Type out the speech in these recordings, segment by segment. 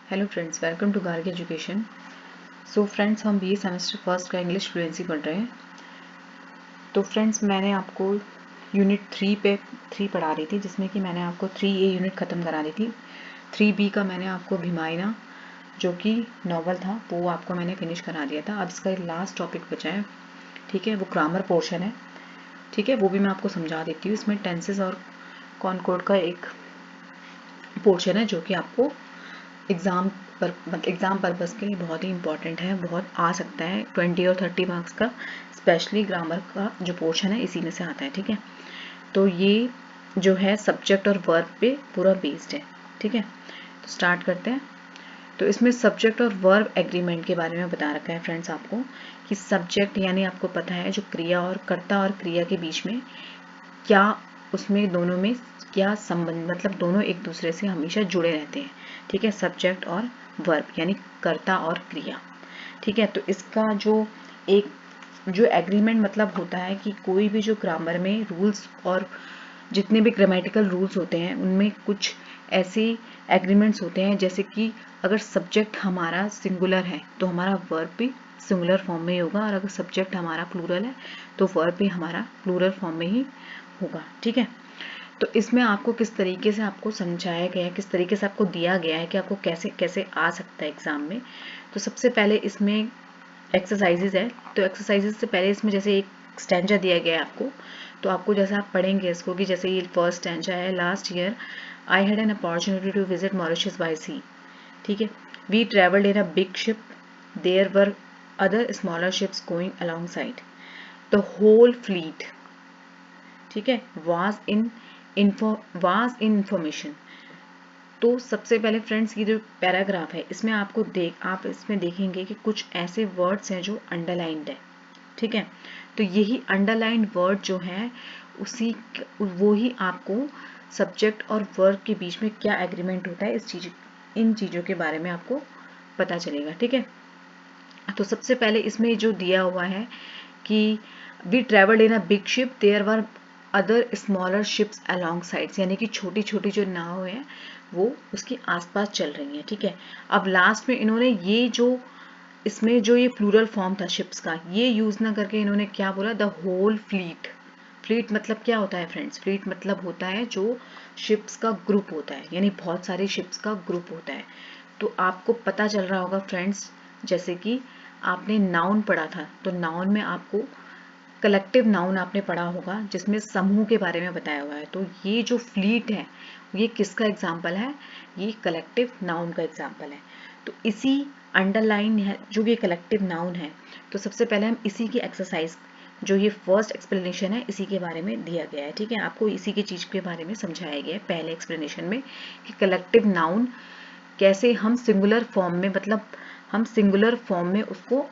Hello friends, welcome to Garg education. So friends, हम BA semester first का English fluency पढ़ रहे हैं। तो फ्रेंड्स, मैंने आपको यूनिट 3 पढ़ा रही थी, जिसमें कि मैंने आपको 3A यूनिट ख़त्म करा दी थी। 3B का मैंने आपको भीमायना, जो कि नॉवल था, वो आपको मैंने फिनिश करा दिया था। अब इसका एक लास्ट टॉपिक बचा है, ठीक है, वो ग्रामर पोर्शन है, ठीक है, वो भी मैं आपको समझा देती हूँ। इसमें टेंसेस और कॉनकॉर्ड का एक पोर्शन है, जो कि आपको एग्ज़ाम पर्पज़ के लिए बहुत ही इंपॉर्टेंट है, बहुत आ सकता है 20 और 30 मार्क्स का। स्पेशली ग्रामर का जो पोर्शन है इसी में से आता है, ठीक है। तो ये जो है सब्जेक्ट और वर्ब पे पूरा बेस्ड है, ठीक है। तो स्टार्ट करते हैं। तो इसमें सब्जेक्ट और वर्ब एग्रीमेंट के बारे में बता रखा है फ्रेंड्स आपको, कि सब्जेक्ट यानी आपको पता है जो क्रिया और कर्ता और क्रिया के बीच में क्या, उसमें दोनों में क्या संबंध, मतलब दोनों एक दूसरे से हमेशा जुड़े रहते हैं, ठीक है। सब्जेक्ट और वर्ब यानी कर्ता और क्रिया, ठीक है। तो इसका जो एग्रीमेंट मतलब होता है कि कोई भी जो ग्रामर में रूल्स और जितने भी ग्रामेटिकल रूल्स होते हैं उनमें कुछ ऐसे एग्रीमेंट्स होते हैं, जैसे कि अगर सब्जेक्ट हमारा सिंगुलर है तो हमारा वर्ब भी सिंगुलर फॉर्म में ही होगा, और अगर सब्जेक्ट हमारा प्लूरल है तो वर्ब भी हमारा प्लूरल फॉर्म में ही होगा, ठीक है। तो इसमें आपको किस तरीके से आपको समझाया गया है, किस तरीके से आपको दिया गया है कि आपको कैसे कैसे आ सकता है एग्जाम में। तो सबसे पहले इसमें एक्सरसाइजेज है। तो एक्सरसाइजेज से पहले इसमें जैसे एक स्टैंजा दिया गया है आपको, तो आपको जैसा आप पढ़ेंगे इसको, कि जैसे ये फर्स्ट स्टैंजा है, last year I had an opportunity to visit Mauritius by sea, ठीक है। We travelled in a big ship, there were other smaller ships going alongside, the whole fleet, ठीक है, वाज इन इंफॉर्मेशन। तो सबसे पहले friends, ये जो paragraph है इसमें आप इसमें देखेंगे कि कुछ ऐसे वर्ड्स हैं जो अंडरलाइंड है, ठीक है। तो यही अंडरलाइंड वर्ड जो है वो ही आपको सब्जेक्ट और वर्ब के बीच में क्या एग्रीमेंट होता है इन चीज़ों के बारे में आपको पता चलेगा, ठीक है। तो सबसे पहले इसमें जो दिया हुआ है कि we travelled in a big ship, there were other smaller ships along sides, यानी कि छोटी छोटी जो नाव है वो उसके आसपास चल रही है, ठीक है। अब लास्ट में इन्होंने इसमें जो ये प्लूरल फॉर्म था शिप्स का, ये यूज ना करके इन्होंने क्या बोला, द होल फ्लीट। फ्लीट मतलब क्या होता है फ्रेंड्स? फ्लीट मतलब होता है जो शिप्स का ग्रुप होता है, यानी बहुत सारी शिप्स का ग्रुप होता है। तो आपको पता चल रहा होगा फ्रेंड्स, जैसे कि आपने नाउन पढ़ा था, तो नाउन में आपको कलेक्टिव नाउन आपने पढ़ा होगा, जिसमें समूह के बारे में बताया हुआ है। तो ये जो फ्लीट है ये किसका एग्जाम्पल है? ये कलेक्टिव नाउन का एग्जाम्पल है। तो इसी अंडरलाइन है जो ये कलेक्टिव नाउन है, तो सबसे पहले हम इसी की एक्सरसाइज, जो ये फर्स्ट एक्सप्लेनेशन है, इसी के बारे में दिया गया है, ठीक है। आपको इसी की चीज के बारे में समझाया गया है पहले एक्सप्लेनेशन में, कि कलेक्टिव नाउन कैसे हम सिंगुलर फॉर्म में, मतलब हम सिंगुलर फॉर्म में उसको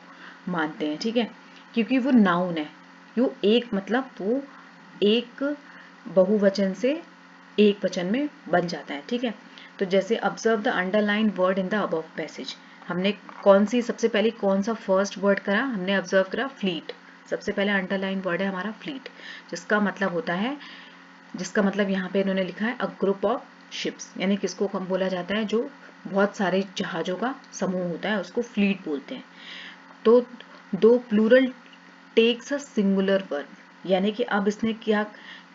मानते हैं, ठीक है, क्योंकि वो नाउन है। वो एक बहुवचन से एक वचन में बन जाता है, ठीक है। तो जैसे observe the underline word in the above passage, हमने सबसे पहले कौन सा फर्स्ट वर्ड करा, हमने ऑब्जर्व करा फ्लीट। सबसे पहले अंडरलाइन वर्ड है हमारा फ्लीट, जिसका मतलब यहाँ पे इन्होंने लिखा है अ ग्रुप ऑफ शिप्स, यानी किसको कम बोला जाता है, जो बहुत सारे जहाजों का समूह होता है उसको फ्लीट बोलते हैं। तो two plural takes a singular verb, यानी कि अब इसने क्या,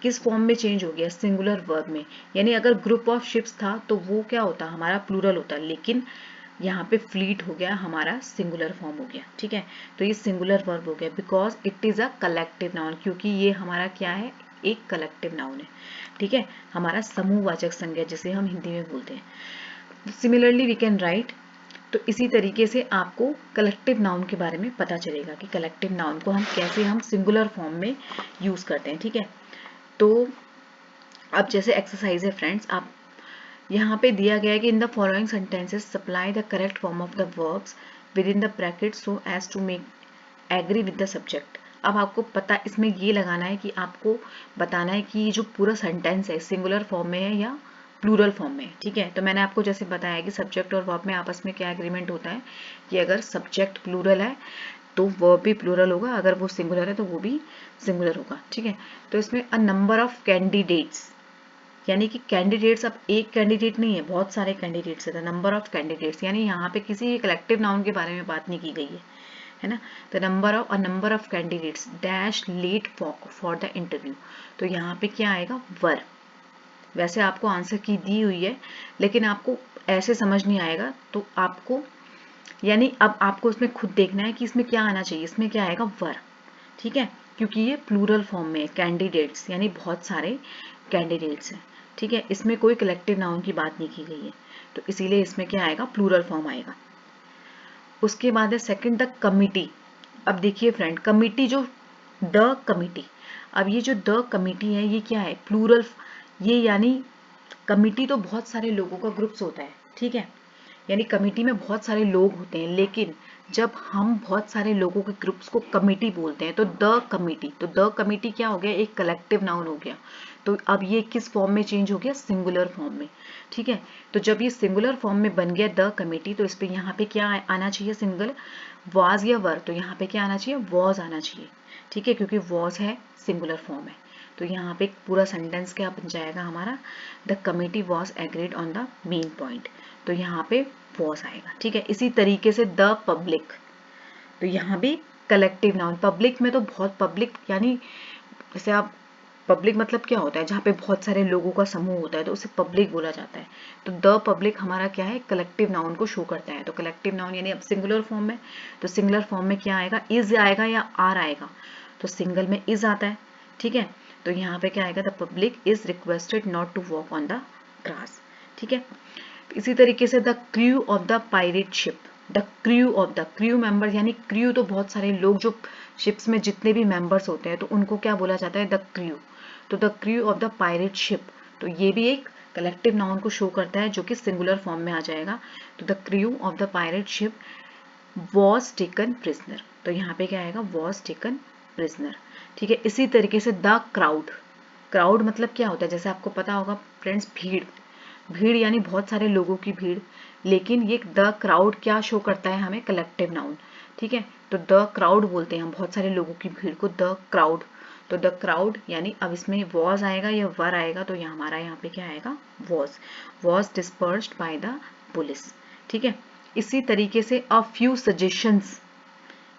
किस फॉर्म में चेंज हो गया, सिंगुलर वर्ब में। यानी अगर ग्रुप ऑफ शिप्स था तो वो क्या होता, हमारा प्लूरल होता, लेकिन यहाँ पे फ्लीट हो गया, हमारा सिंगुलर फॉर्म हो गया, ठीक है। तो ये सिंगुलर वर्ब हो गया because it is a collective noun, क्योंकि ये हमारा क्या है, एक कलेक्टिव नाउन है, ठीक है, हमारा समूहवाचक संज्ञा जिसे हम हिंदी में बोलते हैं। Similarly we can write. तो इसी तरीके से आपको कलेक्टिव नाउन के बारे में पता चलेगा कि कलेक्टिव नाउन को हम सिंगुलर फॉर्म में यूज करते हैं, ठीक है। तो अब जैसे एक्सरसाइज है फ्रेंड्स, आप यहाँ पे दिया गया है कि in the following sentences supply the correct form of the verbs within the bracket so as to make agree with the subject. अब आपको पता इसमें ये लगाना है कि आपको बताना है कि ये जो पूरा सेंटेंस है सिंगुलर फॉर्म में है या प्लूरल फॉर्म में, ठीक है। तो मैंने आपको जैसे बताया कि सब्जेक्ट और वर्ब में आपस में क्या एग्रीमेंट होता है, कि अगर सब्जेक्ट प्लूरल है तो वर्ब भी प्लूरल होगा, अगर वो सिंगुलर है तो वो भी सिंगुलर होगा, ठीक है। तो इसमें अ नंबर ऑफ कैंडिडेट्स, यानी कि कैंडिडेट्स, अब एक कैंडिडेट नहीं है, बहुत सारे कैंडिडेट्स है, द नंबर ऑफ कैंडिडेट्स, यानी यहाँ पे किसी कलेक्टिव नाउन के बारे में बात नहीं की गई है ना। The number of candidates dash let for the interview, तो यहाँ पे क्या आएगा, वर। वैसे आपको आंसर की दी हुई है, लेकिन आपको ऐसे समझ नहीं आएगा, तो आपको यानी अब आपको इसमें खुद देखना है कि इसमें क्या आना चाहिए, इसमें क्या आएगा, वर। ठीक है, क्योंकि ये प्लूरल फॉर्म में है, कैंडिडेट्स यानी बहुत सारे कैंडिडेट्स हैं। ठीक है, इसमें कोई कलेक्टिव नाउन की बात नहीं की गई है, तो इसीलिए इसमें क्या आएगा, प्लूरल फॉर्म आएगा। उसके बाद है सेकंड, द कमिटी। अब देखिए फ्रेंड, कमिटी जो द कमिटी, अब ये जो द कमिटी है ये क्या है, प्लूरल, ये यानी कमिटी तो बहुत सारे लोगों का ग्रुप्स होता है। ठीक है, यानी कमिटी में बहुत सारे लोग होते हैं, लेकिन जब हम बहुत सारे लोगों के ग्रुप्स को कमिटी बोलते हैं तो द कमिटी, तो द कमिटी क्या हो गया, एक कलेक्टिव नाउन हो गया। तो अब ये किस फॉर्म में चेंज हो गया, सिंगुलर फॉर्म में। ठीक है, तो जब ये सिंगुलर फॉर्म में बन गया द कमिटी, तो इस पे यहाँ पे क्या आना चाहिए, सिंगल वाज या वर, तो यहाँ पे क्या आना चाहिए, वॉज आना चाहिए। ठीक है, क्योंकि वॉज है, सिंगुलर फॉर्म है, तो यहाँ पे पूरा सेंटेंस क्या बन जाएगा हमारा, the committee was agreed on the main point, तो यहाँ पे वॉज आएगा। ठीक है, इसी तरीके से द पब्लिक, तो यहाँ भी कलेक्टिव नाउन, पब्लिक में तो बहुत पब्लिक, यानी जैसे आप पब्लिक मतलब क्या होता है, जहाँ पे बहुत सारे लोगों का समूह होता है तो उसे पब्लिक बोला जाता है। तो द पब्लिक हमारा क्या है, कलेक्टिव नाउन को शो करता है। तो कलेक्टिव नाउन यानी अब सिंगुलर फॉर्म में, तो सिंगुलर फॉर्म में क्या आएगा, इज आएगा या आर आएगा, तो सिंगल में इज आता है। ठीक है, तो यहाँ पे क्या आएगा, the public is requested not to walk on the grass. ठीक है, इसी तरीके से the crew of the pirate ship, the crew of the, crew member यानी क्रू तो बहुत सारे लोग, जो शिप्स में जितने भी मेंबर्स होते हैं तो उनको क्या बोला जाता है, द क्रू। तो the crew of the pirate ship, तो ये भी एक कलेक्टिव नाउन को शो करता है, जो कि सिंगुलर फॉर्म में आ जाएगा। तो the crew of the pirate ship was taken prisoner, तो यहाँ पे क्या आएगा, वॉज टेकन प्रिजनर। ठीक है, इसी तरीके से द क्राउड, क्राउड मतलब क्या होता है, जैसे आपको पता होगा फ्रेंड्स, भीड़, भीड़ यानी बहुत सारे लोगों की भीड़, लेकिन ये द क्राउड क्या शो करता है हमें, कलेक्टिव नाउन। ठीक है, तो द क्राउड बोलते हैं हम बहुत सारे लोगों की भीड़ को, द क्राउड। तो द क्राउड यानी अब इसमें वॉज आएगा या वर आएगा, तो यहाँ हमारा यहाँ पे क्या आएगा, was dispersed by the police. ठीक है, इसी तरीके से अ फ्यू सजेशंस,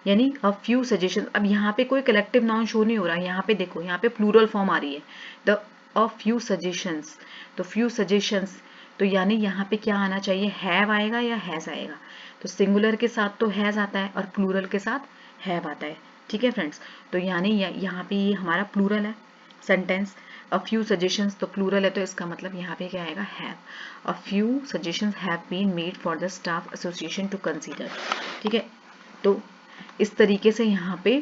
यानी अ फ्यू सजेशन, अब यहाँ पे कोई कलेक्टिव नाउन शो नहीं हो रहा है, यहाँ पे देखो, यहाँ पे प्लूरल फॉर्म आ रही है, द अ फ्यू सजेशंस, तो फ्यू सजेशंस, तो यानी यहाँ पे क्या आना चाहिए, हैव आएगा या हैज आएगा, तो सिंगुलर के साथ तो हैज आता है और प्लूरल के साथ हैव आता है। ठीक है फ्रेंड्स, तो यानी यहाँ पे ये हमारा प्लूरल है सेंटेंस, अ फ्यू सजेशंस तो प्लूरल है, तो इसका मतलब यहाँ पे क्या आएगा, have. A few suggestions have been made for the staff association to consider. ठीक है, तो इस तरीके से यहाँ पे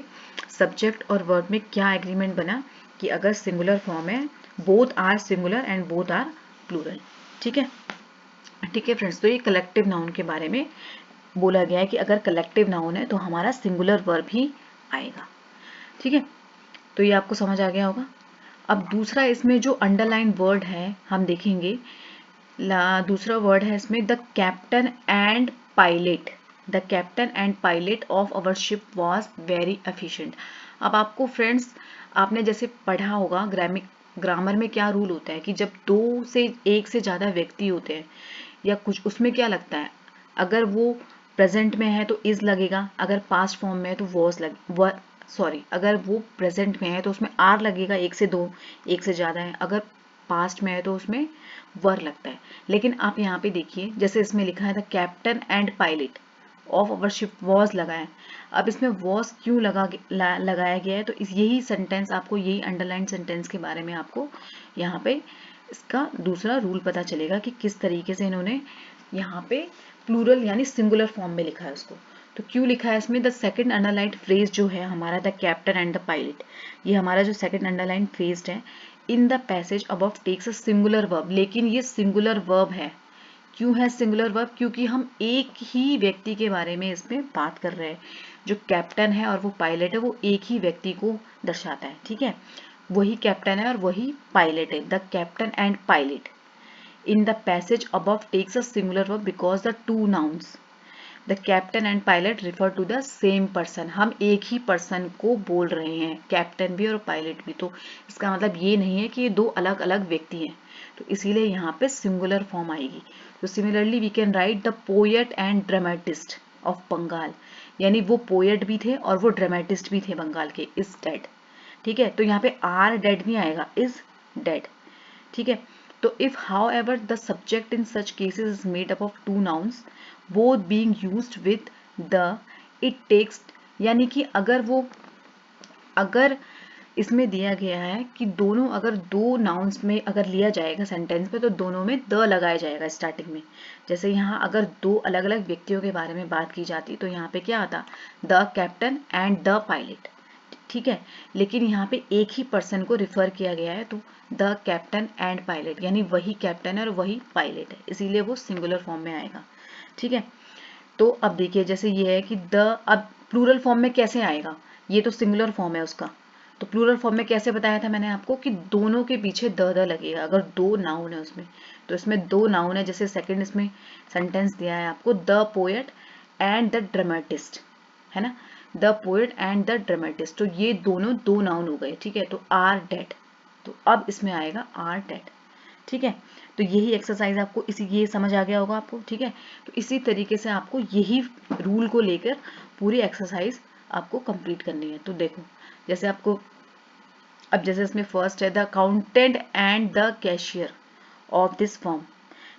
सब्जेक्ट और वर्ब में क्या एग्रीमेंट बना कि अगर सिंगुलर फॉर्म है, both are singular and both are plural. ठीक है, ठीक है फ्रेंड्स, तो ये कलेक्टिव नाउन के बारे में बोला गया है कि अगर कलेक्टिव नाउन है तो हमारा सिंगुलर वर्ब ही आएगा। ठीक है, तो ये आपको समझ आ गया होगा। अब दूसरा इसमें जो अंडरलाइन वर्ड है हम देखेंगे, दूसरा वर्ड है इसमें, the captain and pilot, the captain and pilot of our ship was very efficient. अब आपको फ्रेंड्स, आपने जैसे पढ़ा होगा ग्रामर में क्या रूल होता है कि जब दो से एक से ज़्यादा व्यक्ति होते हैं या कुछ, उसमें क्या लगता है, अगर वो प्रेजेंट में है तो इज लगेगा, अगर पास्ट फॉर्म में है तो वॉज अगर वो प्रेजेंट में है तो उसमें आर लगेगा, एक से दो, एक से ज़्यादा है, अगर पास्ट में है तो उसमें वर लगता है। लेकिन आप यहाँ पे देखिए, जैसे इसमें लिखा है the captain and pilot of our ship was लगा है। अब इसमें वॉज क्यों लगाया गया है, तो यही सेंटेंस आपको, यही अंडरलाइन सेंटेंस के बारे में आपको यहाँ पे इसका दूसरा रूल पता चलेगा कि किस तरीके से इन्होंने यहाँ पे प्लूरल यानी सिंगुलर फॉर्म में लिखा है उसको। तो क्यों लिखा है इसमें, द सेकंड अंडरलाइन फ्रेज जो है हमारा, the captain and the pilot, ये हमारा जो सेकंड अंडरलाइन फ्रेज है, in the passage above takes a singular verb, लेकिन ये सिंगुलर वर्ब है। क्यों है सिंगुलर वर्ब, क्योंकि हम एक ही व्यक्ति के बारे में इसमें बात कर रहे हैं। जो कैप्टन है और वो पायलट है, वो एक ही व्यक्ति को दर्शाता है। ठीक है, वही कैप्टन है और वही पायलट है, the captain and pilot in the passage above takes a singular verb because the two nouns, the captain and pilot refer to the same person, हम एक ही पर्सन को बोल रहे हैं, कैप्टन भी और पायलट भी। तो इसका मतलब ये नहीं है कि ये दो अलग अलग व्यक्ति हैं, तो इसीलिए यहाँ पे सिंगुलर फॉर्म आएगी। तो similarly we can write the poet and dramatist of Bengal, यानी वो पोएट भी थे और वो ड्रामेटिस्ट भी थे बंगाल के, इज डेड। ठीक है, तो यहाँ पे आर डेड नहीं आएगा, इज डेड। ठीक है, तो if however the subject in such cases is made up of two nouns both being used with the, it takes, यानी कि अगर इसमें दिया गया है कि दोनों, अगर दो नाउन्स में अगर लिया जाएगा सेंटेंस में, तो दोनों में द लगाया जाएगा स्टार्टिंग में। जैसे यहाँ अगर दो अलग अलग व्यक्तियों के बारे में बात की जाती तो यहाँ पे क्या आता, the captain and the pilot. ठीक है, लेकिन यहाँ पे एक ही पर्सन को रिफर किया गया है, तो द कैप्टन एंड पायलट, यानी वही कैप्टन है और वही पायलट है, इसीलिए वो सिंगुलर फॉर्म में आएगा। ठीक है, तो अब देखिए जैसे ये है कि द, अब प्लूरल फॉर्म में कैसे आएगा, ये तो सिंगुलर फॉर्म है उसका, तो प्लूरल फॉर्म में कैसे बताया था मैंने आपको कि दोनों के पीछे द लगेगा, अगर दो नाउन है उसमें, तो इसमें दो नाउन है, जैसे सेकंड इसमें सेंटेंस दिया है आपको, the poet and the dramatist, है ना, the poet and the dramatist, तो ये दोनों दो नाउन हो गए। ठीक है, तो आर डेड, तो अब इसमें आएगा आर डेड। ठीक है, तो यही एक्सरसाइज आपको इसी, ये समझ आ गया होगा आपको। ठीक है, तो इसी तरीके से आपको यही रूल को लेकर पूरी एक्सरसाइज आपको कंप्लीट करनी है। तो देखो जैसे आपको, अब जैसे इसमें फर्स्ट है the accountant and the cashier of this form.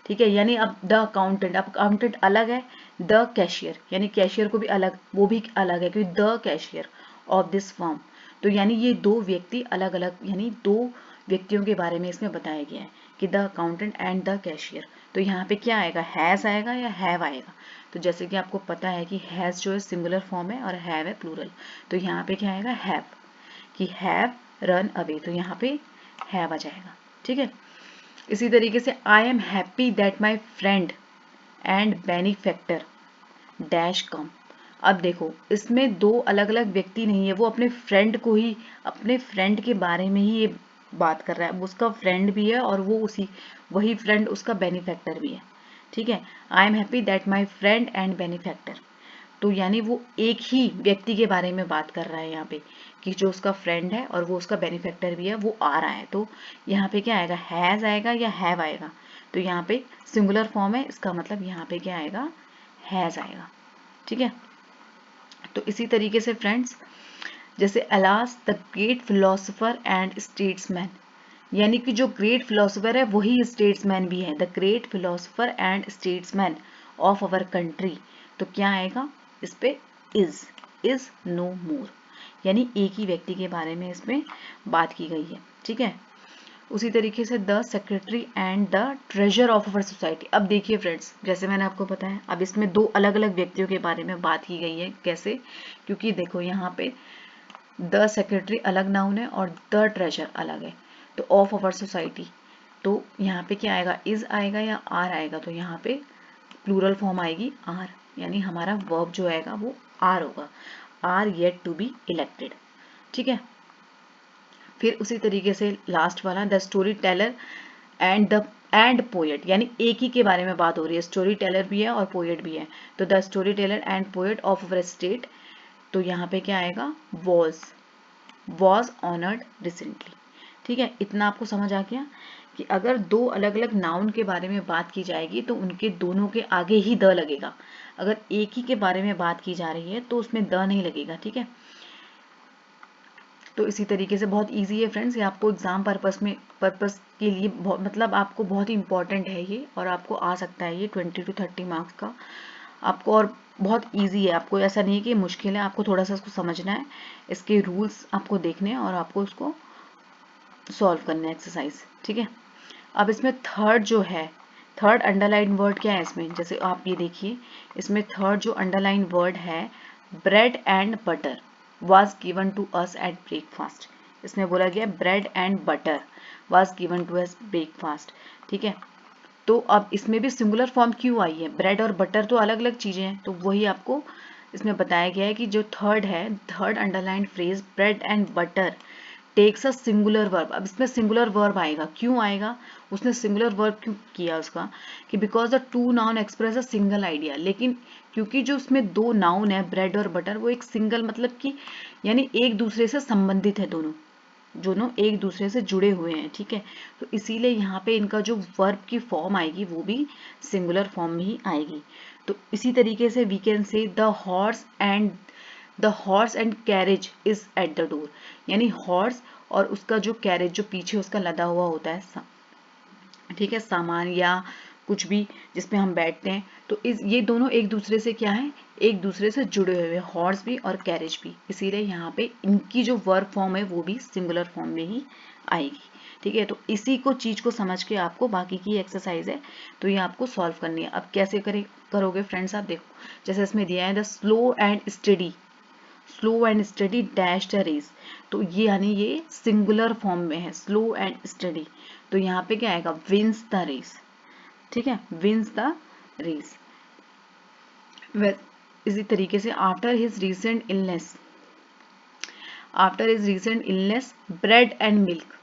ठीक है, यानी अब द अकाउंटेंट, अब अकाउंटेंट अलग है, द कैशियर यानी कैशियर को भी अलग, वो भी अलग है, क्योंकि the cashier of this form, तो यानी ये दो व्यक्ति अलग अलग, यानी दो व्यक्तियों के बारे में इसमें बताया गया है कि the accountant and the cashier. तो यहाँ पे क्या आएगा, हैज आएगा या हैव आएगा। तो जैसे कि आपको पता है कि हैज जो है सिंगुलर फॉर्म है और हैव है प्लूरल, तो यहाँ पे क्या आएगा, हैव, कि हैव रन अवे, तो यहाँ पे हैव आ जाएगा। ठीक है, इसी तरीके से I am happy that my friend and benefactor dash come. अब देखो इसमें दो अलग अलग व्यक्ति नहीं है, वो अपने फ्रेंड को ही, अपने फ्रेंड के बारे में ही ये बात कर रहा है, उसका फ्रेंड भी है और वो उसी, वही फ्रेंड उसका बेनिफैक्टर भी है। ठीक है, आई am happy that my friend and benefactor, तो यानी वो एक ही व्यक्ति के बारे में बात कर रहा है यहाँ पे, कि जो उसका फ्रेंड है और वो उसका बेनिफैक्टर भी है, वो आ रहा है। तो यहाँ पे क्या आएगा, हैज आएगा या हैव आएगा, तो यहाँ पे सिंगुलर फॉर्म है, इसका मतलब यहाँ पे क्या आएगा, हैज आएगा। ठीक है, तो इसी तरीके से फ्रेंड्स, जैसे alas the great philosopher and statesman, यानी कि जो ग्रेट फिलोसोफर है वही स्टेट्समैन भी है, the great philosopher and statesman of our country, तो क्या आएगा इस पे, इज नो मोर, यानी एक ही व्यक्ति के बारे में इसमें बात की गई है। ठीक है, उसी तरीके से the secretary and the treasure of our society. अब देखिए फ्रेंड्स, जैसे मैंने आपको बताया, अब इसमें दो अलग अलग व्यक्तियों के बारे में बात की गई है, कैसे, क्योंकि देखो यहाँ पे द सेक्रेटरी अलग नाउन है और द ट्रेजर अलग है, तो ऑफ अवर सोसाइटी, तो यहाँ पे क्या आएगा, इज आएगा या आर आएगा, तो यहाँ पे प्लूरल फॉर्म आएगी आर, यानी हमारा वर्ब जो आएगा वो आर होगा, are yet to be elected. ठीक है, फिर उसी तरीके से लास्ट वाला the storyteller and poet, यानी एक ही के बारे में बात हो रही है, स्टोरी टेलर भी है और पोएट भी है, तो the storyteller and poet of our state, तो यहाँ पे क्या आएगा, वॉज ऑनर्ड रिसेंटली। ठीक है, इतना आपको समझ आ गया कि अगर दो अलग अलग नाउन के बारे में बात की जाएगी तो उनके दोनों के आगे ही द लगेगा, अगर एक ही के बारे में बात की जा रही है तो उसमें द नहीं लगेगा। ठीक है, तो इसी तरीके से बहुत इजी है फ्रेंड्स, ये आपको एग्जाम पर्पस के लिए मतलब आपको बहुत ही इंपॉर्टेंट है ये, और आपको आ सकता है ये 20 to 30 मार्क्स का आपको, और बहुत इजी है, आपको ऐसा नहीं है कि मुश्किल है, आपको थोड़ा सा इसको समझना है, इसके रूल्स आपको देखने हैं और आपको उसको सॉल्व करना है एक्सरसाइज। ठीक है, अब इसमें थर्ड जो है, थर्ड अंडरलाइन वर्ड क्या है इसमें, जैसे आप ये देखिए, इसमें थर्ड जो अंडरलाइन वर्ड है, bread and butter was given to us at breakfast, इसमें बोला गया bread and butter was given to us breakfast। ठीक है, तो अब इसमें भी सिंगुलर फॉर्म क्यों आई है, ब्रेड और बटर तो अलग अलग चीजें हैं, तो वही आपको इसमें बताया गया है कि जो थर्ड है, third underline phrase bread and butter takes a singular verb. अब इसमें सिंगुलर वर्ब आएगा, क्यों आएगा, उसने सिंगुलर वर्ब क्यों किया उसका, कि because the to noun express a single idea. लेकिन क्योंकि जो उसमें दो नाउन है ब्रेड और बटर, वो एक सिंगल मतलब कि यानी एक दूसरे से संबंधित है, दोनों एक दूसरे से जुड़े हुए हैं, ठीक है। तो इसीलिए यहाँ पे इनका जो वर्ब की फॉर्म आएगी वो भी सिंगुलर फॉर्म में ही आएगी। तो इसी तरीके से we can say the horse and carriage is at the door, यानी हॉर्स और उसका जो कैरेज जो पीछे उसका लदा हुआ होता है, ठीक है, सामान या कुछ भी जिसमें हम बैठते हैं, तो ये दोनों एक दूसरे से क्या है, एक दूसरे से जुड़े हुए हैं, हॉर्स भी और कैरेज भी। इसीलिए यहाँ पे इनकी जो वर्ब फॉर्म है वो भी सिंगुलर फॉर्म में ही आएगी, ठीक है। तो इसी को चीज को समझ के आपको बाकी की एक्सरसाइज है तो ये आपको सॉल्व करनी है। अब कैसे करोगे फ्रेंड्स, आप देखो, जैसे इसमें दिया है the slow and steady dash the race, तो ये यानी ये सिंगुलर फॉर्म में है, स्लो एंड स्टडी। तो यहाँ पे क्या आएगा, विंस द रेस, ठीक है, विंस द रेस। इसी तरीके से after his recent illness bread and milk,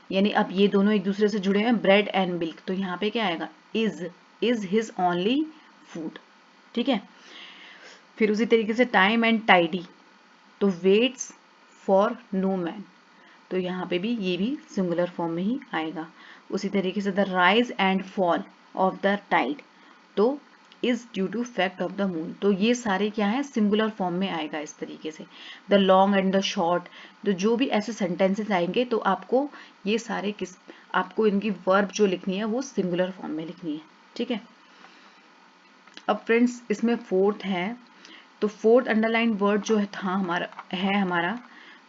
यानी अब ये दोनों एक दूसरे से जुड़े हैं, ब्रेड एंड मिल्क, तो यहाँ पे क्या आएगा, इज हिज ओनली फूड, ठीक है। फिर उसी तरीके से टाइम एंड टाइडी, तो वेट्स फॉर नो मैन, तो यहाँ पे भी ये भी सिंगुलर फॉर्म में ही आएगा। उसी तरीके से the rise and fall of the tide, तो is due to fact of the moon, तो ये सारे क्या है, सिंगुलर फॉर्म में आएगा इस तरीके से। The long and the short, तो जो भी ऐसे सेंटेंसेस आएंगे तो आपको ये सारे आपको इनकी वर्ब जो लिखनी है वो सिंगुलर फॉर्म में लिखनी है, ठीक है। अब फ्रेंड्स इसमें फोर्थ है, तो फोर्थ अंडरलाइन वर्ड जो था हमारा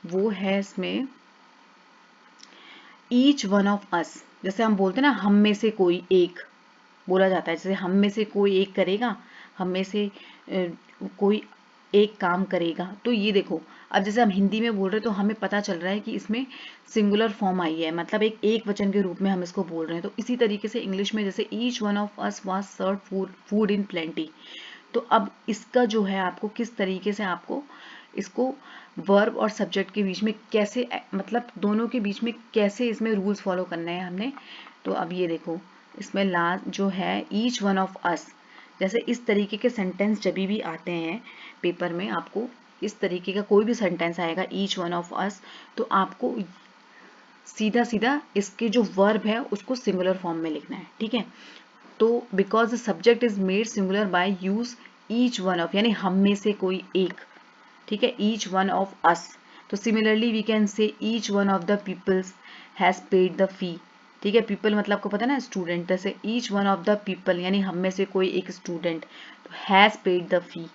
वो है इसमें ईच वन ऑफ अस। जैसे हम बोलते हैं ना, हम में से कोई एक बोला जाता है, जैसे हम में से कोई एक करेगा, हम में से कोई एक काम करेगा, तो ये देखो, अब जैसे हम हिंदी में बोल रहे हैं तो हमें पता चल रहा है कि इसमें सिंगुलर फॉर्म आई है, मतलब एक वचन के रूप में हम इसको बोल रहे हैं। तो इसी तरीके से इंग्लिश में जैसे each one of us was served food in plenty, तो अब इसका जो है आपको किस तरीके से आपको इसको वर्ब और सब्जेक्ट के बीच में कैसे, मतलब दोनों के बीच में कैसे इसमें रूल्स फॉलो करना है हमने। तो अब ये देखो, इसमें लास्ट जो है ईच वन ऑफ अस, जैसे इस तरीके के सेंटेंस जब भी आते हैं पेपर में, आपको इस तरीके का कोई भी सेंटेंस आएगा ईच वन ऑफ अस, तो आपको सीधा सीधा इसके जो वर्ब है उसको सिंगुलर फॉर्म में लिखना है, ठीक है। तो because the subject is made singular by use each one of, यानी हम में से कोई एक, ठीक है, ईच वन ऑफ अस। तो similarly we can say each one of the peoples has paid the fee, ठीक है, पीपल मतलब आपको पता है ना स्टूडेंट, जैसे each one of the people यानी हम में से कोई एक स्टूडेंट, तो हैज पेड द फी,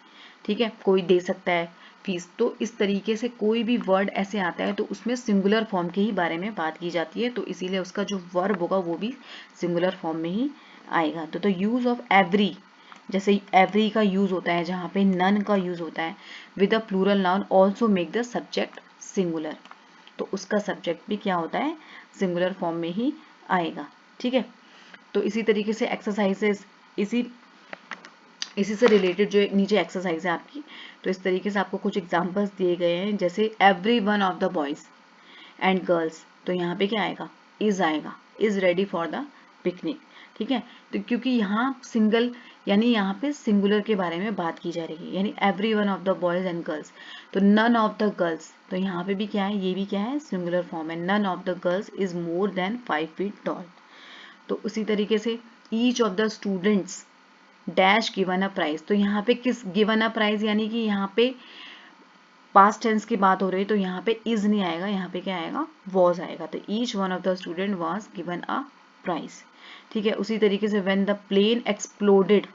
ठीक है, कोई दे सकता है फीस। तो इस तरीके से कोई भी वर्ड ऐसे आता है तो उसमें सिंगुलर फॉर्म के ही बारे में बात की जाती है, तो इसीलिए उसका जो वर्ब होगा वो भी सिंगुलर फॉर्म में ही आएगा। तो द यूज ऑफ एवरी, जैसे एवरी का यूज होता है, जहाँ पे नन का यूज होता है with a plural noun also make the subject singular, तो उसका सब्जेक्ट भी क्या होता है, सिंगुलर फॉर्म में ही आएगा, ठीक है। तो इसी तरीके से एक्सरसाइजेस इसी से रिलेटेड जो नीचे एक्सरसाइज है आपकी, तो इस तरीके से आपको कुछ एग्जांपल्स दिए गए हैं, जैसे every one of the boys and girls, तो यहाँ पे क्या आएगा, is ready for the picnic, ठीक है। तो क्योंकि यहाँ सिंगल यानी यहाँ पे सिंगुलर के बारे में बात की जा रही है, यानी every one of the boys and girls, तो नन ऑफ द गर्ल्स, तो यहाँ पे भी क्या है, ये भी क्या है, सिंगुलर फॉर्म है, none of the girls is more than 5 feet tall. तो उसी तरीके से each of the students dash given a prize, तो यहाँ पे किस गिवन अ प्राइज, यानी कि यहाँ पे पास्ट टेंस की बात हो रही है, तो यहाँ पे इज नहीं आएगा, यहाँ पे क्या आएगा, वॉज आएगा, तो each one of the student was given a prize, ठीक है। उसी तरीके से व्हेन द प्लेन एक्सप्लोडेड,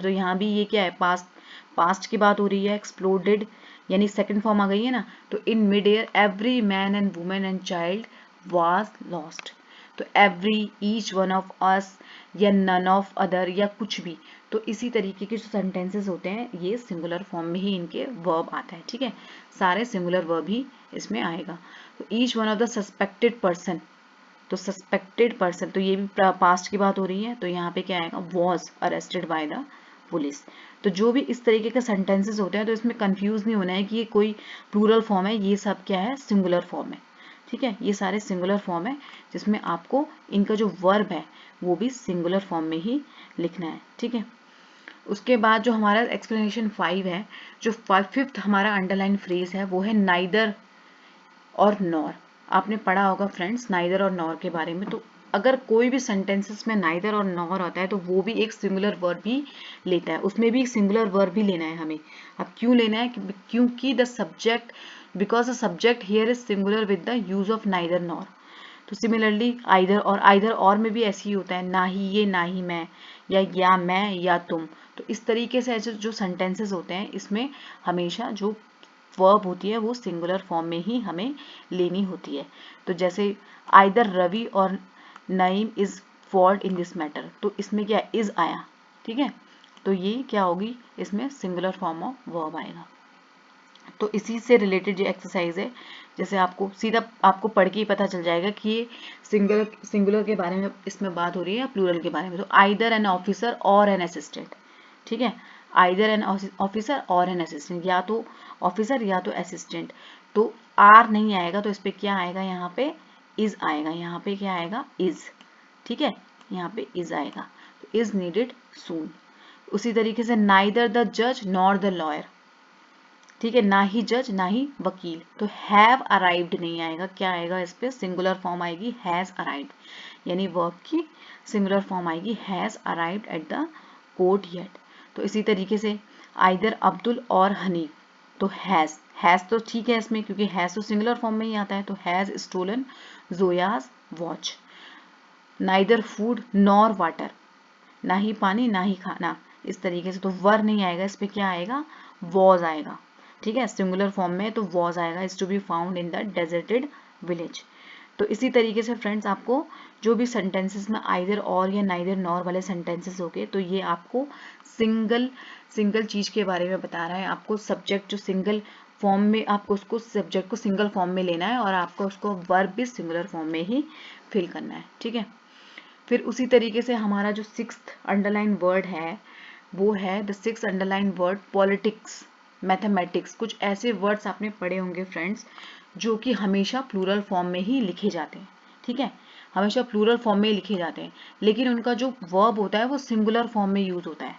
तो यहाँ भी ये क्या है, पास्ट की बात हो रही है, एक्सप्लोडेड यानी सेकंड फॉर्म आ गई है ना, तो in mid air every man and women and child was lost, तो every, each one of us या नन ऑफ अदर या कुछ भी, तो इसी तरीके के जो सेंटेंसेस होते हैं ये सिंगुलर फॉर्म में ही इनके वर्ब आता है, ठीक है, सारे सिंगुलर वर्ब ही इसमें आएगा। तो each one of the suspected person, तो सस्पेक्टेड पर्सन, तो ये भी पास्ट की बात हो रही है, तो यहाँ पे क्या आएगा, was arrested by the police. तो जो भी इस तरीके के सेंटेंसेस होते हैं तो इसमें कंफ्यूज नहीं होना है कि ये कोई प्लूरल फॉर्म है, ये सब क्या है, सिंगुलर फॉर्म है। ठीक है, ये सारे सिंगुलर फॉर्म है जिसमें आपको इनका जो वर्ब है वो भी सिंगुलर फॉर्म में ही लिखना है। ठीक है, उसके बाद जो हमारा एक्सप्लेनेशन 5 है, जो 5th हमारा अंडरलाइन फ्रेज है वो है नाइदर और नॉर। आपने पढ़ा होगा फ्रेंड्स नाइदर और नॉर के बारे में। तो अगर कोई भी सेंटेंसेस में नाइदर और नॉर होता है तो वो भी एक सिंगुलर वर्ब ही लेता है, उसमें भी एक सिंगुलर वर्ब ही लेना है हमें। अब क्यों लेना है, क्योंकि the subject, because the subject here is singular with the use of neither nor. तो सिमिलरली आइदर और में भी ऐसे ही होता है, ना ही ये ना ही मैं, या मैं या तुम। तो इस तरीके से ऐसे जो सेंटेंसेस होते हैं इसमें हमेशा जो वर्ब होती है वो सिंगुलर फॉर्म में ही हमें लेनी होती है। तो जैसे आइदर रवि और Naeem is fault in this matter, तो इसमें क्या इज आया। ठीक है, तो ये क्या होगी, इसमें सिंगुलर फॉर्म ऑफ वर्ब आएगा। तो इसी से रिलेटेड जो एक्सरसाइज है, जैसे आपको सीधा आपको पढ़ के ही पता चल जाएगा कि ये सिंगुलर के बारे में इसमें बात हो रही है या प्लूरल के बारे में। तो आइदर एन ऑफिसर और एन असिस्टेंट। ठीक है, आइदर एन ऑफिसर और एन असिस्टेंट, या तो ऑफिसर या तो असिस्टेंट। तो आर नहीं आएगा तो इस पे क्या आएगा, यहाँ पे इज आएगा, यहाँ पे क्या आएगा, इज। ठीक है, यहाँ पे इज आएगा, तो इज नीडेड सून। उसी तरीके से नाइदर द जज नॉर द लॉयर। ठीक है, ना ही जज ना ही वकील। तो हैव अराइव्ड नहीं आएगा, क्या आएगा, इस पे सिंगुलर फॉर्म आएगी हैज अराइव्ड, यानी वर्ब की सिंगुलर फॉर्म आएगी has arrived at the court yet. तो इसी तरीके से आइदर अब्दुल और हनीफ, तो हैज तो ठीक है इसमें, क्योंकि हैज तो सिंगुलर फॉर्म में ही आता है। तो has stolen Zoya's watch. Neither food nor water, ना ही पानी ना ही खाना, इस तरीके से। तो वर नहीं आएगा, इस पे क्या आएगा, वॉज आएगा। ठीक है, सिंगुलर फॉर्म में तो वॉज आएगा, is to be found in the deserted village. तो इसी तरीके से फ्रेंड्स आपको जो भी सेंटेंसेस में आइदर और या नाइदर नॉर वाले सेंटेंसेस हो गए, तो ये आपको सिंगल चीज के बारे में बता रहा है। आपको सब्जेक्ट जो सिंगल फॉर्म में, आपको उसको सब्जेक्ट को सिंगल फॉर्म में लेना है और आपको उसको वर्ब भी सिंगुलर फॉर्म में ही फिल करना है। ठीक है, फिर उसी तरीके से हमारा जो 6th अंडरलाइन वर्ड है वो है the 6th underline word politics, mathematics. कुछ ऐसे वर्ड्स आपने पढ़े होंगे फ्रेंड्स जो कि हमेशा प्लूरल फॉर्म में ही लिखे जाते हैं। ठीक है, हमेशा प्लूरल फॉर्म में ही लिखे जाते हैं, लेकिन उनका जो वर्ब होता है वो सिंगुलर फॉर्म में यूज होता है।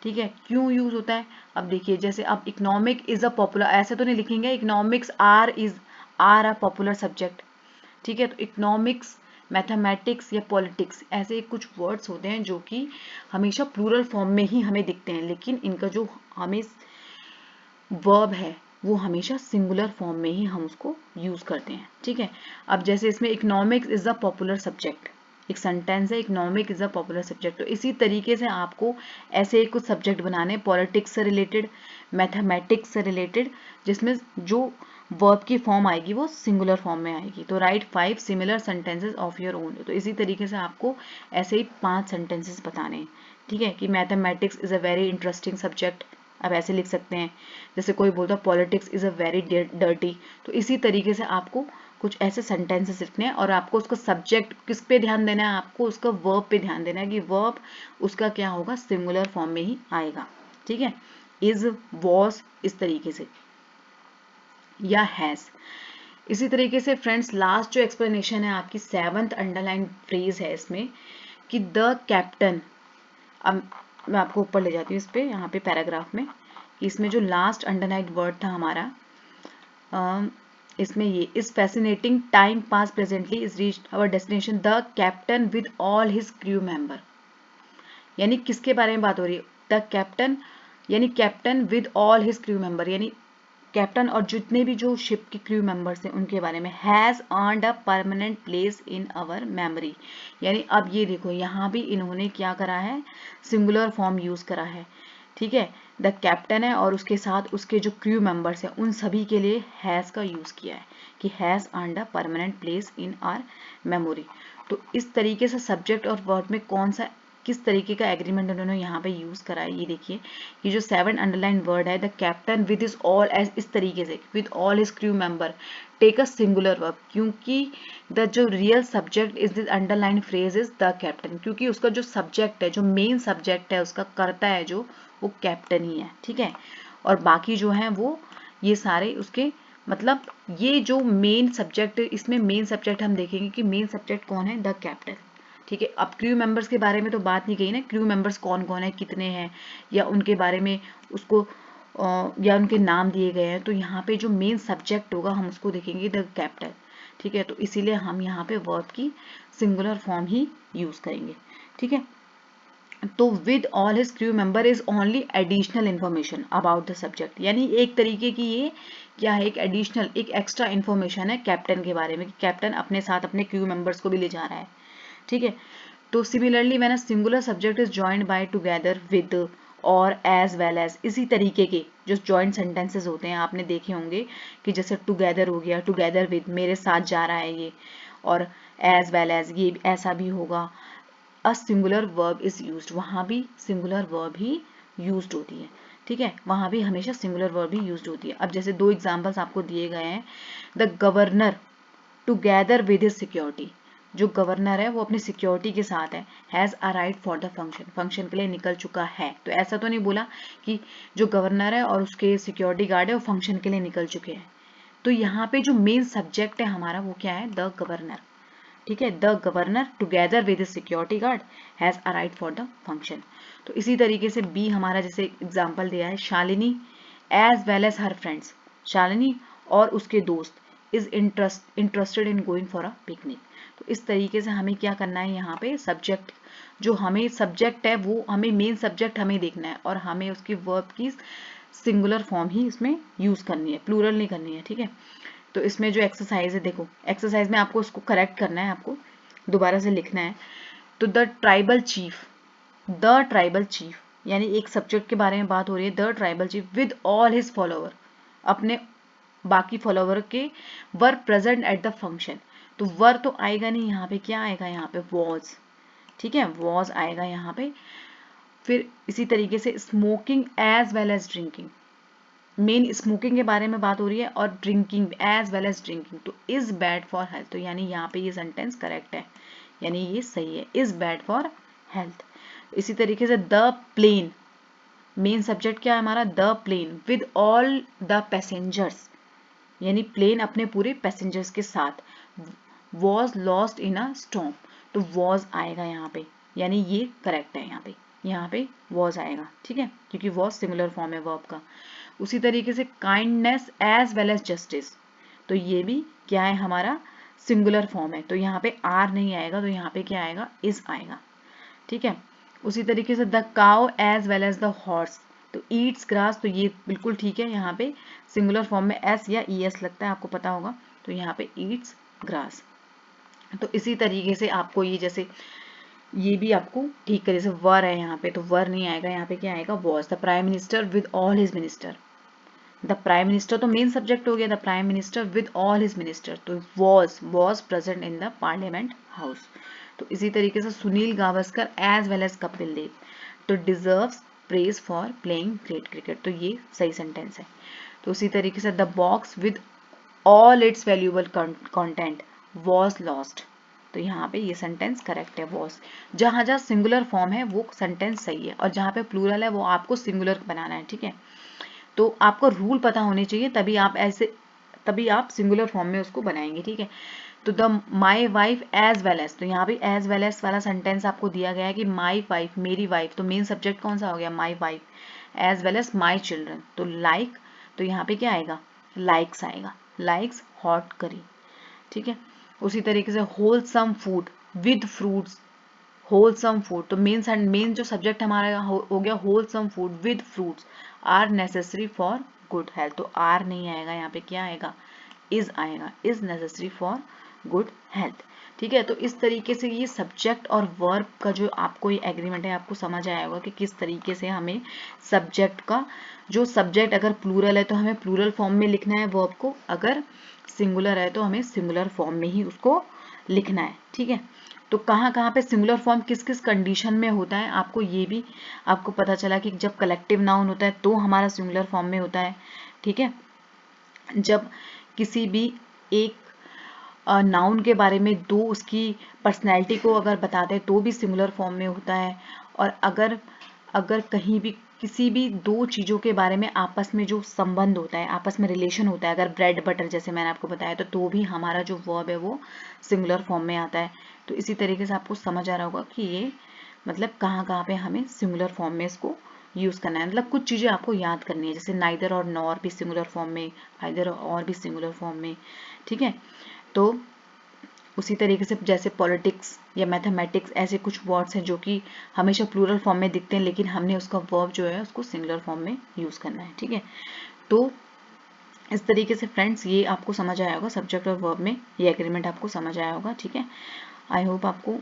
ठीक है, क्यों यूज होता है, अब देखिए जैसे अब इकोनॉमिक इज अ पॉपुलर, ऐसे तो नहीं लिखेंगे economics are a popular subject. ठीक है, तो इकोनॉमिक्स, मैथमेटिक्स या पॉलिटिक्स ऐसे कुछ वर्ड्स होते हैं जो कि हमेशा प्लूरल फॉर्म में ही हमें दिखते हैं, लेकिन इनका जो हमें वर्ब है वो हमेशा सिंगुलर फॉर्म में ही हम उसको यूज करते हैं। ठीक है, अब जैसे इसमें economics is a popular subject, एक सेंटेंस है economic is a popular subject. तो इसी तरीके से आपको ऐसे कुछ सब्जेक्ट बनाने, पॉलिटिक्स से रिलेटेड, मैथमेटिक्स से रिलेटेड, जिसमें जो वर्ब की फॉर्म आएगी वो सिंगुलर फॉर्म में आएगी। तो right 5 similar sentences of your own. तो इसी तरीके से आपको ऐसे ही 5 सेंटेंसेस बताने हैं। ठीक है, कि mathematics is a very interesting subject, आप ऐसे लिख सकते हैं। जैसे कोई बोलता है politics is a very dirty, तो इसी तरीके से आपको कुछ ऐसे सेंटेंसेस लिखने हैं और आपको उसका सब्जेक्ट किस पे ध्यान देना है, आपको उसका वर्ब पे ध्यान देना है कि वर्ब उसका क्या होगा, सिंगुलर फॉर्म में ही आएगा। ठीक है, इज, वॉज, इस तरीके से, या हैज। इसी तरीके से फ्रेंड्स लास्ट जो एक्सप्लेनेशन है आपकी 7th अंडरलाइन फ्रेज है इसमें कि द कैप्टन। अब मैं आपको ऊपर ले जाती हूँ इस पे, यहाँ पे पैराग्राफ में, कि इसमें जो लास्ट अंडरलाइन वर्ड था हमारा, इसमें ये is fascinating time pass presently is reached our destination the captain with all his crew member. यानी किसके बारे में बात हो रही है, द कैप्टन, यानी captain with all his crew member, यानी कैप्टन और जितने भी जो शिप के क्रू मेंबर्स हैं उनके बारे में। Has earned a permanent place in our memory, यानी अब ये देखो यहाँ भी इन्होंने क्या करा है, सिंगुलर फॉर्म यूज करा है। ठीक है, द कैप्टन है और उसके साथ उसके जो क्रू मेंबर्स हैं उन सभी के लिए हैज का यूज किया है कि has earned a permanent place in our memory. तो इस तरीके से सब्जेक्ट और वर्ब में कौन सा किस तरीके का एग्रीमेंट उन्होंने यहाँ पे यूज करा है, ये देखिए कि जो 7 अंडरलाइन वर्ड है, the captain with is all, as इस तरीके से with all his crew member take a singular verb, क्योंकि द जो real subject is this underline phrase is the captain, क्योंकि उसका जो सब्जेक्ट है, जो मेन सब्जेक्ट है उसका करता है जो, वो कैप्टन ही है, ठीक है। और बाकी जो है वो ये सारे उसके मतलब ये जो मेन सब्जेक्ट, इसमें मेन सब्जेक्ट हम देखेंगे कि मेन सब्जेक्ट कौन है, द कैप्टन, ठीक है। अब क्रू मेंबर्स के बारे में तो बात नहीं कही ना, क्रू मेंबर्स कौन कौन है, कितने हैं, या उनके बारे में उसको या उनके नाम दिए गए हैं, तो यहाँ पे जो मेन सब्जेक्ट होगा हम उसको देखेंगे द कैप्टन, ठीक है। तो इसीलिए हम यहाँ पे वर्ब की सिंगुलर फॉर्म ही यूज करेंगे, ठीक है। तो with all his crew member is only additional information about the subject, यानी एक तरीके की ये क्या है, एक एडिशनल, एक एक्स्ट्रा इंफॉर्मेशन है कैप्टन के बारे में, कि कैप्टन अपने साथ अपने क्रू मेंबर्स को भी ले जा रहा है, ठीक है। तो similarly when a singular subject is joined by together with और एज वेल एज, इसी तरीके के जो जॉइंट सेंटेंसेस होते हैं आपने देखे होंगे कि जैसे टुगेदर हो गया, टुगेदर विद, मेरे साथ जा रहा है ये, और एज वेल एज ये ऐसा भी होगा, अ सिंगुलर वर्ब इज यूज्ड, वहां भी सिंगुलर वर्ब ही यूज्ड होती है, ठीक है। वहां भी हमेशा सिंगुलर वर्ब ही यूज्ड होती है। अब जैसे दो एग्जांपल्स आपको दिए गए हैं, the governor together with his security, जो गवर्नर है वो अपनी सिक्योरिटी के साथ है, has arrived for the function, function के लिए निकल चुका है, तो ऐसा तो नहीं बोला कि जो गवर्नर है और उसके सिक्योरिटी गार्ड है वो फंक्शन के लिए निकल चुके हैं। तो यहाँ पे जो मेन सब्जेक्ट है हमारा वो क्या है, द गवर्नर, ठीक है। The governor together with security guard has arrived for the function. तो इसी तरीके से बी हमारा जैसे एग्जांपल दिया है, Shalini as well as her friends, Shalini और उसके दोस्त is interested in going for a picnic. तो इस तरीके से हमें क्या करना है, यहाँ पे सब्जेक्ट, जो हमें सब्जेक्ट है वो हमें मेन सब्जेक्ट हमें देखना है, और हमें उसकी वर्ब की सिंगुलर फॉर्म ही इसमें यूज करनी है, प्लूरल नहीं करनी है, ठीक है। तो इसमें जो एक्सरसाइज है, देखो एक्सरसाइज में आपको उसको करेक्ट करना है, आपको दोबारा से लिखना है। तो the tribal chief, the tribal chief, यानी एक सब्जेक्ट के बारे में बात हो रही है, the tribal chief with all his follower, अपने बाकी फॉलोवर के, were present at the function. तो वर तो आएगा नहीं, यहाँ पे क्या आएगा, यहाँ पे वॉज, ठीक है, वॉज आएगा यहाँ पे। फिर इसी तरीके से smoking as well as drinking, main smoking के बारे में बात हो रही है, और drinking as well as drinking, तो इज बैड फॉर हेल्थ, तो यानी यहाँ पे ये सेंटेंस करेक्ट है, यानी ये सही है, इज बैड फॉर हेल्थ। इसी तरीके से द प्लेन, मेन सब्जेक्ट क्या है हमारा, the plane with all the passengers, यानी प्लेन अपने पूरे पैसेंजर्स के साथ, was lost in a storm, तो वॉज आएगा यहाँ पे, यानी ये करेक्ट है, यहाँ पे वॉज आएगा, ठीक है, क्योंकि वॉज सिंगुलर फॉर्म है वर्ब का। उसी तरीके से kindness as well as justice, तो ये भी क्या है हमारा, सिंगुलर फॉर्म है, तो यहाँ पे आर नहीं आएगा, तो यहाँ पे क्या आएगा, इज आएगा, ठीक है। उसी तरीके से the cow as well as the horse, तो ईट्स ग्रास, तो ये बिल्कुल ठीक है, यहाँ पे सिंगुलर फॉर्म में एस या ई एस लगता है, आपको पता होगा, तो यहाँ पे ईट्स ग्रास। तो इसी तरीके से आपको ये जैसे ये भी आपको ठीक है, जैसे वर है यहाँ पे, तो वर नहीं आएगा, यहाँ पे क्या आएगा, was the prime minister with all his minister, the prime minister तो मेन सब्जेक्ट हो गया, the prime minister with all his minister, तो was present in the parliament house. तो इसी तरीके से Sunil Gavaskar as well as Kapil Dev, तो deserves praise for playing great cricket, तो ये सही सेंटेंस है। तो उसी तरीके से the box with all its valuable content was lost, तो यहाँ पे ये सेंटेंस करेक्ट है, वॉज। जहां जहां सिंगुलर फॉर्म है वो सेंटेंस सही है, और जहां पे प्लूरल है वो आपको सिंगुलर बनाना है, ठीक है। तो आपको रूल पता होने चाहिए, तभी आप सिंगुलर फॉर्म में उसको बनाएंगे, ठीक है। तो the my wife as well as, तो यहाँ भी एज वेल एज वाला सेंटेंस आपको दिया गया है कि माई वाइफ, मेरी वाइफ, तो मेन सब्जेक्ट कौन सा हो गया, my wife, as well as my children, तो लाइक, तो यहाँ पे क्या आएगा, लाइक्स आएगा, लाइक्स हॉट करी, ठीक है। उसी तरीके से wholesome food with fruits, wholesome food, तो मेन जो सब्जेक्ट हमारा हो गया wholesome food with fruits are necessary for good health, तो आर नहीं आएगा, यहाँ पे क्या आएगा, इज आएगा, is necessary for good health, ठीक है। तो इस तरीके से ये सब्जेक्ट और वर्ब का जो आपको ये एग्रीमेंट है, आपको समझ आया होगा कि किस तरीके से हमें सब्जेक्ट का, जो सब्जेक्ट अगर प्लूरल है तो हमें प्लूरल फॉर्म में लिखना है वर्ब को, अगर सिंगुलर है तो हमें सिंगुलर फॉर्म में ही उसको लिखना है, ठीक है। तो कहाँ कहाँ पे सिंगुलर फॉर्म किस किस कंडीशन में होता है, आपको ये भी आपको पता चला कि जब कलेक्टिव नाउन होता है तो हमारा सिंगुलर फॉर्म में होता है, ठीक है। जब किसी भी एक नाउन के बारे में दो उसकी पर्सनैलिटी को अगर बताते हैं तो भी सिंगुलर फॉर्म में होता है। और अगर अगर कहीं भी किसी भी दो चीज़ों के बारे में आपस में जो संबंध होता है, आपस में रिलेशन होता है, अगर ब्रेड बटर जैसे मैंने आपको बताया, तो भी हमारा जो वर्ब है वो सिंगुलर फॉर्म में आता है। तो इसी तरीके से आपको समझ आ रहा होगा कि ये मतलब कहाँ कहाँ पे हमें सिंगुलर फॉर्म में इसको यूज़ करना है। मतलब कुछ चीज़ें आपको याद करनी है, जैसे नाइदर और नॉर भी सिंगुलर फॉर्म में, आइदर और भी सिंगुलर फॉर्म में, ठीक है। तो उसी तरीके से जैसे पॉलिटिक्स या मैथमेटिक्स, ऐसे कुछ वर्ड्स हैं जो कि हमेशा प्लूरल फॉर्म में दिखते हैं, लेकिन हमने उसका वर्ब जो है उसको सिंगुलर फॉर्म में यूज़ करना है, ठीक है। तो इस तरीके से फ्रेंड्स ये आपको समझ आया होगा, सब्जेक्ट और वर्ब में ये एग्रीमेंट आपको समझ आया होगा, ठीक है। आई होप आपको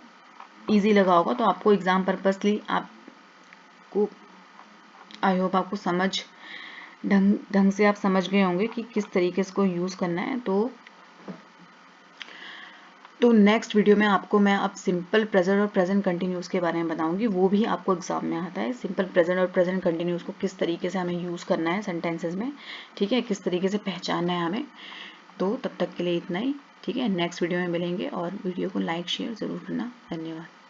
ईजी लगा होगा। तो आपको एग्जाम पर्पसली आपको आई होप आपको समझ ढंग से आप समझ गए होंगे कि किस तरीके से इसको यूज़ करना है। तो नेक्स्ट वीडियो में आपको मैं अब सिंपल प्रेजेंट और प्रेजेंट कंटिन्यूस के बारे में बताऊंगी, वो भी आपको एग्जाम में आता है। सिंपल प्रेजेंट और प्रेजेंट कंटिन्यूस को किस तरीके से हमें यूज़ करना है सेंटेंसेस में, ठीक है, किस तरीके से पहचानना है हमें। तो तब तक के लिए इतना ही, ठीक है। नेक्स्ट वीडियो में मिलेंगे और वीडियो को लाइक शेयर ज़रूर करना। धन्यवाद।